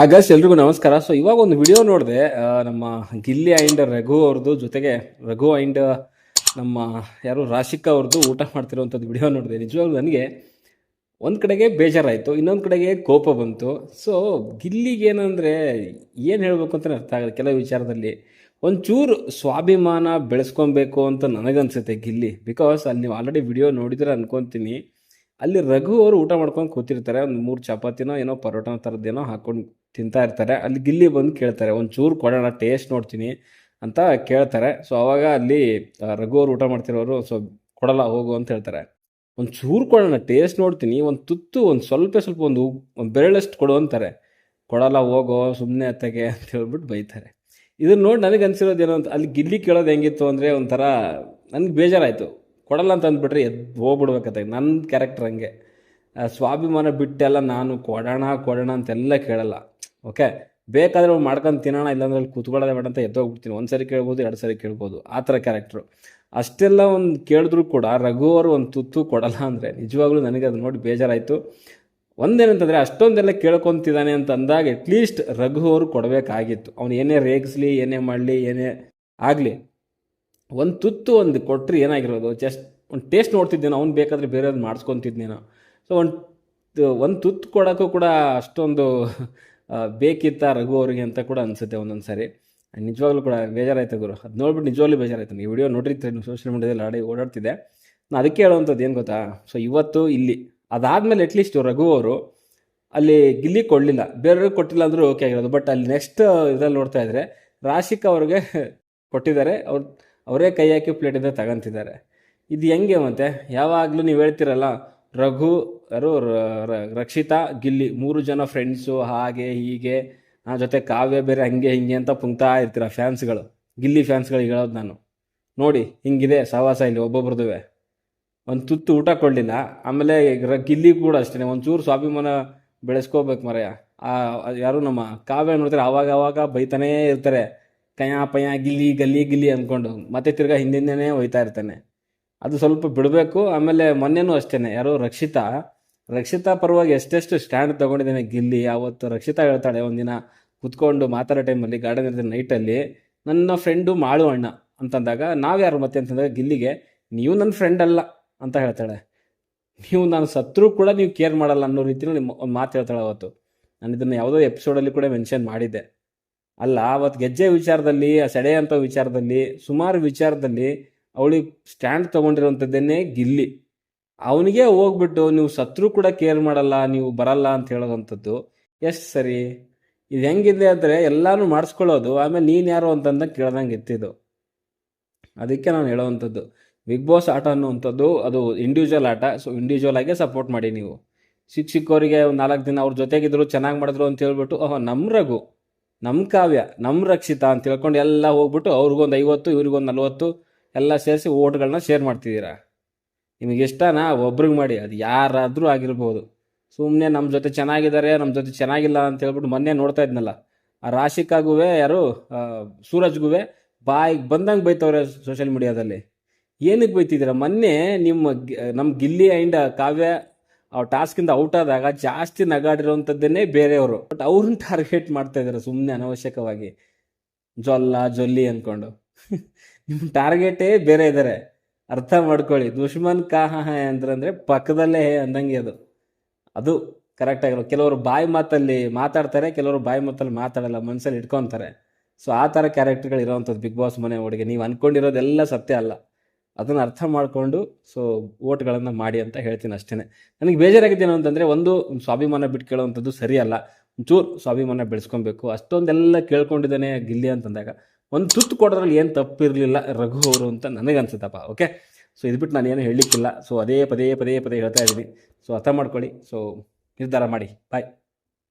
August ಎಲ್ರಿಗೂ ನಮಸ್ಕಾರ. So ಇವಾಗ ಒಂದು ವಿಡಿಯೋ ನೋಡಿದೆ, ನಮ್ಮ ಗಿಲ್ಲಿ ಆ್ಯಂಡ್ ರಘು ಅವ್ರದ್ದು, ಜೊತೆಗೆ ರಘು ಆ್ಯಂಡ್ ನಮ್ಮ ಯಾರು ರಾಶಿಕಾ ಅವ್ರದ್ದು ಊಟ ಮಾಡ್ತಿರೋವಂಥದ್ದು ವಿಡಿಯೋ ನೋಡಿದೆ. ನಿಜವಾಗ್ಲೂ ನನಗೆ ಒಂದು ಕಡೆಗೆ ಬೇಜಾರಾಯಿತು, ಇನ್ನೊಂದು ಕಡೆಗೆ ಕೋಪ ಬಂತು. ಸೊ ಗಿಲ್ಲಿಗೆ ಏನಂದರೆ ಏನು ಹೇಳಬೇಕು ಅಂತಲೇ ಅರ್ಥ ಆಗುತ್ತೆ. ಕೆಲವು ವಿಚಾರದಲ್ಲಿ ಒಂಚೂರು ಸ್ವಾಭಿಮಾನ ಬೆಳೆಸ್ಕೊಬೇಕು ಅಂತ ನನಗನ್ಸುತ್ತೆ ಗಿಲ್ಲಿ. ಬಿಕಾಸ್ ಅಲ್ಲಿ ನೀವು ಆಲ್ರೆಡಿ ವಿಡಿಯೋ ನೋಡಿದ್ರೆ ಅನ್ಕೊತೀನಿ, ಅಲ್ಲಿ ರಘು ಅವರು ಊಟ ಮಾಡ್ಕೊಂಡು ಕೂತಿರ್ತಾರೆ. ಒಂದು 3 ಚಪಾತಿನೋ ಏನೋ ಪರೋಟನ ಥರದ್ದೇನೋ ಹಾಕ್ಕೊಂಡು ತಿಂತಾ ಇರ್ತಾರೆ. ಅಲ್ಲಿ ಗಿಲ್ಲಿ ಬಂದು ಕೇಳ್ತಾರೆ, ಒಂಚೂರು ಕೊಡೋಣ, ಟೇಸ್ಟ್ ನೋಡ್ತೀನಿ ಅಂತ ಕೇಳ್ತಾರೆ. ಸೊ ಆವಾಗ ಅಲ್ಲಿ ರಘು ಅವರು ಊಟ ಮಾಡ್ತಿರೋರು, ಸೊ ಕೊಡಲ್ಲ ಹೋಗು ಅಂತ ಹೇಳ್ತಾರೆ. ಒಂಚೂರು ಕೊಡೋಣ, ಟೇಸ್ಟ್ ನೋಡ್ತೀನಿ, ಒಂದು ತುತ್ತು, ಒಂದು ಸ್ವಲ್ಪ ಒಂದು ಬೆರಳಷ್ಟು ಕೊಡು ಅಂತಾರೆ. ಕೊಡಲ್ಲ, ಹೋಗೋ ಸುಮ್ಮನೆ ಅತ್ತಗೆ ಅಂತ ಹೇಳ್ಬಿಟ್ಟು ಬೈತಾರೆ. ಇದನ್ನು ನೋಡಿ ನನಗೆ ಅನ್ಸಿರೋದೇನೋ ಅಂತ, ಅಲ್ಲಿ ಗಿಲ್ಲಿ ಕೇಳೋದು ಹೆಂಗಿತ್ತು ಅಂದರೆ ಒಂಥರ ನನಗೆ ಬೇಜಾರಾಯಿತು. ಕೊಡಲ್ಲ ಅಂತ ಅಂದ್ಬಿಟ್ರೆ ಎದ್ದು ಹೋಗ್ಬಿಡ್ಬೇಕತ್ತ. ನನ್ನ ಕ್ಯಾರೆಕ್ಟರ್ ಹಂಗೆ, ಸ್ವಾಭಿಮಾನ ಬಿಟ್ಟೆಲ್ಲ ನಾನು ಕೊಡೋಣ ಅಂತೆಲ್ಲ ಕೇಳಲ್ಲ. ಓಕೆ, ಬೇಕಾದರೆ ಅವ್ರು ಮಾಡ್ಕೊಂಡು ತಿನ್ನೋಣ, ಇಲ್ಲಾಂದ್ರೆ ಅಲ್ಲಿ ಕೂತ್ಕೊಳ್ಳೋದೇ ಬೇಡ ಅಂತ ಎದ್ದೋಗ್ಬಿಡ್ತೀನಿ. 1 ಸರಿ ಕೇಳ್ಬೋದು, 2 ಸರಿ ಕೇಳ್ಬೋದು, ಆ ಥರ ಕ್ಯಾರೆಕ್ಟ್ರು. ಅಷ್ಟೆಲ್ಲ ಒಂದು ಕೇಳಿದ್ರು ಕೂಡ ರಘು ಅವರು ಒಂದು ತುತ್ತು ಕೊಡಲ್ಲ ಅಂದರೆ ನಿಜವಾಗ್ಲೂ ನನಗೆ ಅದು ನೋಡಿ ಬೇಜಾರಾಯಿತು. ಒಂದೇನಂತಂದರೆ ಅಷ್ಟೊಂದೆಲ್ಲ ಕೇಳ್ಕೊತಿದ್ದಾನೆ ಅಂತ ಅಂದಾಗ ಅಟ್ಲೀಸ್ಟ್ ರಘು ಅವರು ಕೊಡಬೇಕಾಗಿತ್ತು. ಅವ್ನು ಏನೇ ರೇಗಿಸ್ಲಿ, ಏನೇ ಮಾಡಲಿ, ಏನೇ ಆಗಲಿ, ಒಂದು ತುತ್ತು ಒಂದು ಕೊಟ್ಟರೆ ಏನಾಗಿರೋದು, ಜಸ್ಟ್ ಒಂದು ಟೇಸ್ಟ್ ನೋಡ್ತಿದ್ದೇನೋ, ಅವ್ನು ಬೇಕಾದರೆ ಬೇರೆಯವ್ರು ಮಾಡಿಸ್ಕೊತಿದ್ನೇನೋ. ಸೊ ಒಂದು ತುತ್ತು ಕೊಡೋಕ್ಕೂ ಕೂಡ ಅಷ್ಟೊಂದು ಬೇಕಿತ್ತ ರಘು ಅವರಿಗೆ ಅಂತ ಕೂಡ ಅನಿಸುತ್ತೆ ಒಂದೊಂದು ಸಾರಿ. ನಿಜವಾಗ್ಲೂ ಕೂಡ ಬೇಜಾರಾಯ್ತು ಗುರು. ಅದು ನೋಡ್ಬಿಟ್ಟು ನಿಜವಾಗ್ಲೂ ಬೇಜಾರಾಯ್ತು. ನೀವು ವಿಡಿಯೋ ನೋಡಿರ್ತೀರಿ, ನೀವು ಸೋಷಿಯಲ್ ಮೀಡಿಯಾದಲ್ಲಿ ಓಡಾಡ್ತಿದ್ದೆ. ನಾನು ಅದಕ್ಕೆ ಹೇಳೋವಂಥದ್ದು ಏನು ಗೊತ್ತಾ, ಸೊ ಇವತ್ತು ಇಲ್ಲಿ ಅದಾದಮೇಲೆ ಅಟ್ಲೀಸ್ಟ್ ರಘು ಅವರು ಅಲ್ಲಿ ಗಿಲ್ಲಿ ಕೊಡಲಿಲ್ಲ, ಬೇರೆಯವ್ರಿಗೆ ಕೊಟ್ಟಿಲ್ಲ ಅಂದರೂ ಓಕೆ ಆಗಿರೋದು. ಬಟ್ ಅಲ್ಲಿ ನೆಕ್ಸ್ಟ್ ಇದರಲ್ಲಿ ನೋಡ್ತಾ ಇದ್ದರೆ ರಾಶಿಕಾ ಅವ್ರಿಗೆ ಕೊಟ್ಟಿದ್ದಾರೆ. ಅವರೇ ಕೈ ಹಾಕಿ ಪ್ಲೇಟಿಂದ ತಗೊಂತಿದ್ದಾರೆ. ಇದು ಹೆಂಗೆ? ಮತ್ತೆ ಯಾವಾಗಲೂ ನೀವು ಹೇಳ್ತಿರಲ್ಲ, ರಘು ಯಾರು ರಕ್ಷಿತಾ ಗಿಲ್ಲಿ 3 ಜನ ಫ್ರೆಂಡ್ಸು, ಹಾಗೆ ಹೀಗೆ, ಜೊತೆ ಕಾವ್ಯ ಬೇರೆ ಹಂಗೆ ಹಿಂಗೆ ಅಂತ ಪುಂಕ್ತಾ ಇರ್ತೀರ ಫ್ಯಾನ್ಸ್ಗಳು, ಗಿಲ್ಲಿ ಫ್ಯಾನ್ಸ್ಗಳಿಗೆ ಹೇಳೋದು ನಾನು. ನೋಡಿ ಹಿಂಗಿದೆ ಸಹವಾಸ ಇಲ್ಲಿ ಒಬ್ಬೊಬ್ರದ್ದು. ಒಂದು ತುತ್ತು ಊಟ ಕೊಡಲಿಲ್ಲ, ಆಮೇಲೆ ಗಿಲ್ಲಿ ಕೂಡ ಅಷ್ಟೇ ಒಂಚೂರು ಸ್ವಾಭಿಮಾನ ಬೆಳೆಸ್ಕೋಬೇಕು ಮರೆಯ. ಯಾರು ನಮ್ಮ ಕಾವ್ಯ ನೋಡ್ತಾರೆ, ಆವಾಗ ಬೈತಾನೇ ಇರ್ತಾರೆ, ಪಯ ಗಿಲ್ಲಿ ಅಂದ್ಕೊಂಡು, ಮತ್ತೆ ತಿರ್ಗಾ ಹಿಂದಿಂದನೇ ಹೋಯ್ತಾ ಇರ್ತಾನೆ. ಅದು ಸ್ವಲ್ಪ ಬಿಡಬೇಕು. ಆಮೇಲೆ ಮೊನ್ನೆನೂ ಅಷ್ಟೇ, ಯಾರೋ ರಕ್ಷಿತಾ ಪರವಾಗಿ ಎಷ್ಟೆಷ್ಟು ಸ್ಟ್ಯಾಂಡ್ ತೊಗೊಂಡಿದ್ದಾನೆ ಗಿಲ್ಲಿ. ಆವತ್ತು ರಕ್ಷಿತಾ ಹೇಳ್ತಾಳೆ, ಒಂದಿನ ಕುತ್ಕೊಂಡು ಮಾತಾಡೋ ಟೈಮಲ್ಲಿ ಗಾರ್ಡನ್ ಇರ್ತಾನೆ ನೈಟಲ್ಲಿ, ನನ್ನ ಫ್ರೆಂಡು ಮಾಳು ಅಣ್ಣ ಅಂತಂದಾಗ ನಾವು ಯಾರು ಮತ್ತೆ ಅಂತಂದಾಗ ಗಿಲ್ಲಿಗೆ, ನೀವು ನನ್ನ ಫ್ರೆಂಡ್ ಅಲ್ಲ ಅಂತ ಹೇಳ್ತಾಳೆ. ನೀವು ನಾನು ಸತ್ರು ಕೂಡ ನೀವು ಕೇರ್ ಮಾಡಲ್ಲ ಅನ್ನೋ ರೀತಿಯಲ್ಲಿ ಒಂದು ಮಾತು ಹೇಳ್ತಾಳೆ ಅವತ್ತು. ನಾನು ಇದನ್ನು ಯಾವುದೋ ಎಪಿಸೋಡಲ್ಲಿ ಕೂಡ ಮೆನ್ಷನ್ ಮಾಡಿದ್ದೆ. ಅಲ್ಲ, ಅವತ್ತು ಗೆಜ್ಜೆ ವಿಚಾರದಲ್ಲಿ, ಸೆಡೆ ಅಂತ ವಿಚಾರದಲ್ಲಿ, ಸುಮಾರು ವಿಚಾರದಲ್ಲಿ ಅವಳಿಗೆ ಸ್ಟ್ಯಾಂಡ್ ತೊಗೊಂಡಿರೋವಂಥದ್ದೇನೆ ಗಿಲ್ಲಿ. ಅವನಿಗೆ ಹೋಗ್ಬಿಟ್ಟು ನೀವು ಸತ್ರು ಕೂಡ ಕೇರ್ ಮಾಡಲ್ಲ, ನೀವು ಬರಲ್ಲ ಅಂತ ಹೇಳೋವಂಥದ್ದು ಎಷ್ಟು ಸರಿ? ಇದು ಹೆಂಗಿದೆ ಅಂದರೆ ಎಲ್ಲನೂ ಮಾಡಿಸ್ಕೊಳ್ಳೋದು, ಆಮೇಲೆ ನೀನು ಯಾರು ಅಂತಂದಾಗ ಕೇಳ್ದಂಗೆ ಎತ್ತಿದ್ದು. ಅದಕ್ಕೆ ನಾನು ಹೇಳೋವಂಥದ್ದು, ಬಿಗ್ ಬಾಸ್ ಆಟ ಅನ್ನುವಂಥದ್ದು ಅದು ಇಂಡಿವಿಜುವಲ್ ಆಟ. ಸೊ ಇಂಡಿವಿಜುವಲ್ ಆಗೇ ಸಪೋರ್ಟ್ ಮಾಡಿ. ನೀವು ಚಿಕ್ಕವರಿಗೆ ಒಂದು 4 ದಿನ ಅವ್ರ ಜೊತೆಗಿದ್ರು, ಚೆನ್ನಾಗಿ ಮಾಡಿದ್ರು ಅಂತ ಹೇಳ್ಬಿಟ್ಟು, ನಮ್ಮ ರಘು, ನಮ್ಮ ಕಾವ್ಯ, ನಮ್ಮ ರಕ್ಷಿತಾ ಅಂತ ಹೇಳ್ಕೊಂಡು ಎಲ್ಲ ಹೋಗ್ಬಿಟ್ಟು ಅವ್ರಿಗೊಂದು 50 ಇವ್ರಿಗೊಂದು 40 ಎಲ್ಲ ಸೇರಿಸಿ ಓಟ್ಗಳನ್ನ ಶೇರ್ ಮಾಡ್ತಿದ್ದೀರಾ. ನಿಮಗೆ ಇಷ್ಟನಾ? ಒಬ್ರಿಗೆ ಮಾಡಿ, ಅದು ಯಾರಾದರೂ ಆಗಿರ್ಬೋದು. ಸುಮ್ಮನೆ ನಮ್ಮ ಜೊತೆ ಚೆನ್ನಾಗಿದ್ದಾರೆ, ನಮ್ಮ ಜೊತೆ ಚೆನ್ನಾಗಿಲ್ಲ ಅಂತ ಹೇಳ್ಬಿಟ್ಟು ಮೊನ್ನೆ ನೋಡ್ತಾ ಇದ್ನಲ್ಲ, ಆ ರಾಶಿಕಾಗೂ ಯಾರು ಸೂರಜ್ಗೂ ಬಾಯಿಗೆ ಬಂದಂಗೆ ಬೈತವ್ರೆ ಸೋಷಿಯಲ್ ಮೀಡಿಯಾದಲ್ಲಿ. ಏನಕ್ಕೆ ಬೈತಿದ್ದೀರಾ? ಮೊನ್ನೆ ನಮ್ಮ ಗಿಲ್ಲಿ ಆ್ಯಂಡ್ ಕಾವ್ಯ ಟಾಸ್ಕಿಂದ ಔಟ್ ಆದಾಗ ಜಾಸ್ತಿ ನಗಾಡಿರೋವಂಥದ್ದನ್ನೇ ಬೇರೆಯವರು, ಬಟ್ ಅವ್ರನ್ನ ಟಾರ್ಗೆಟ್ ಮಾಡ್ತಾ ಇದ್ದಾರೆ ಸುಮ್ಮನೆ ಅನವಶ್ಯಕವಾಗಿ, ಜೊಲ್ಲಿ ಅಂದ್ಕೊಂಡು. ನಿಮ್ಮ ಟಾರ್ಗೆಟೇ ಬೇರೆ ಇದ್ದಾರೆ, ಅರ್ಥ ಮಾಡ್ಕೊಳ್ಳಿ. ದುಶ್ಮನ್ ಕಾ ಅಂದ್ರೆ ಪಕ್ಕದಲ್ಲೇ ಅಂದಂಗೆ ಅದು ಕರೆಕ್ಟಾಗಿರೋ. ಕೆಲವರು ಬಾಯಿ ಮಾತಲ್ಲಿ ಮಾತಾಡ್ತಾರೆ, ಕೆಲವರು ಬಾಯಿ ಮಾತಲ್ಲಿ ಮಾತಾಡಲ್ಲ, ಮನಸ್ಸಲ್ಲಿ ಇಟ್ಕೊತಾರೆ. ಸೊ ಆ ಥರ ಕ್ಯಾರೆಕ್ಟರ್ಗಳು ಇರೋವಂಥದ್ದು ಬಿಗ್ ಬಾಸ್ ಮನೆ ಒಳಗೆ. ನೀವು ಅಂದ್ಕೊಂಡಿರೋದೆಲ್ಲ ಸತ್ಯ ಅಲ್ಲ, ಅದನ್ನು ಅರ್ಥ ಮಾಡಿಕೊಂಡು ಸೊ ಓಟ್ಗಳನ್ನು ಮಾಡಿ ಅಂತ ಹೇಳ್ತೀನಿ ಅಷ್ಟೇ. ನನಗೆ ಬೇಜಾರಾಗಿದ್ದೇನು ಅಂತಂದರೆ, ಒಂದು ಸ್ವಾಭಿಮಾನ ಬಿಟ್ಟು ಕೇಳೋವಂಥದ್ದು ಸರಿಯಲ್ಲ. ಒಂಚೂರು ಸ್ವಾಭಿಮಾನ ಬೆಳೆಸ್ಕೊಬೇಕು. ಅಷ್ಟೊಂದೆಲ್ಲ ಕೇಳ್ಕೊಂಡಿದ್ದಾನೆ ಗಿಲ್ಲಿ ಅಂತಂದಾಗ ಒಂದು ತುತ್ತು ಕೊಡೋದ್ರಲ್ಲಿ ಏನು ತಪ್ಪಿರಲಿಲ್ಲ ರಘು ಅವರು ಅಂತ ನನಗನ್ಸುತ್ತಪ್ಪ. ಓಕೆ, ಸೊ ಇದು ಬಿಟ್ಟು ನಾನು ಏನು ಹೇಳಲಿಕ್ಕಿಲ್ಲ. ಸೊ ಅದೇ ಪದೇ ಹೇಳ್ತಾ ಇದ್ದೀನಿ. ಸೊ ಅರ್ಥ ಮಾಡ್ಕೊಳ್ಳಿ. ಸೊ ನಿರ್ಧಾರ ಮಾಡಿ. ಬಾಯ್.